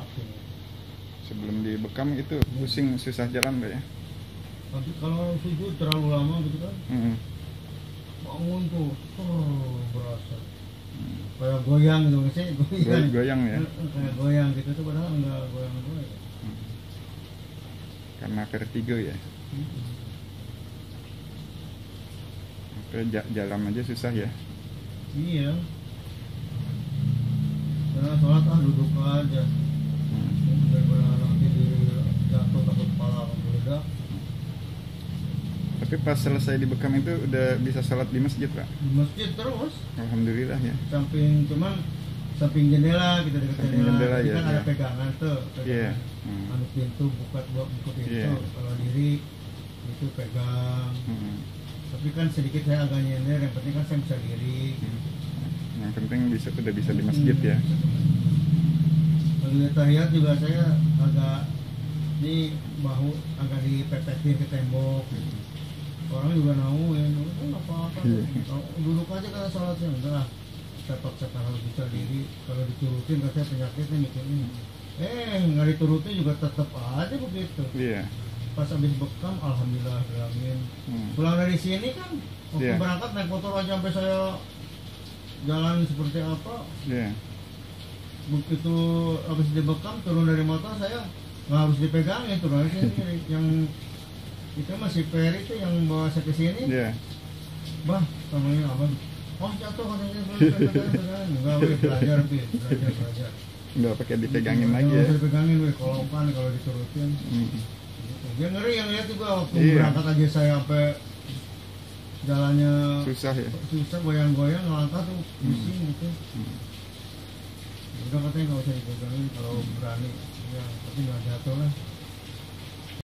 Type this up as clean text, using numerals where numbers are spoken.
sakit. Sebelum dibekam itu pusing, susah jalan Pak ya? Tapi kalau sujud terlalu lama gitu kan, bangun tuh, berasa kayak goyang gitu, misalnya Goyang ya? Kayak goyang gitu tuh, padahal enggak goyang-goyang. Karena vertigo ya? Oke, jalan aja susah ya? Iya. Karena sholat duduk aja. Daripada nanti jatuh takut kepala meledak. Tapi pas selesai dibekam itu udah bisa sholat di masjid Pak? Di masjid terus. Alhamdulillah ya. Samping jendela, kita dekat jendela. Ya, kan ada pegangan tuh. Iya. Anu pintu, buka pintu. Yeah. Kalau diri itu pegang. Tapi kan sedikit saya agak nyender, yang penting kan saya bisa diri. Yang penting udah bisa di masjid ya. Kalau di tahiyat juga saya agak bahu agak dipepetin ke tembok. Orang juga nauin, apa-apa. Duduk aja kan sholatnya, enggak lah. Saya harus bisa diri. Kalau diturutin katanya penyakitnya mikirnya. Nggak diturutin juga tetap aja begitu. Iya. Pas habis bekam, alhamdulillah, pulang dari sini kan, waktu berangkat naik motor aja sampai saya jalan seperti apa. Begitu habis dibekam, turun dari motor saya nggak harus dipegangin, turun dari sini. Yang itu masih Peri itu yang bawa saya ke sini. Bah, namanya apa? Oh jatuh katanya, pegangan. Enggak, belajar. Nggak pakai dipegangin lagi ya? Nggak dipegangin, kolokan kalau diturutin. Dia ngeri yang lihat juga waktu berangkat aja saya sampai jalannya susah ya? Susah, goyang-goyang, ngelangkah tuh pusing gitu. Udah katanya nggak usah dipegangin kalau berani, ya tapi nggak jatuh lah.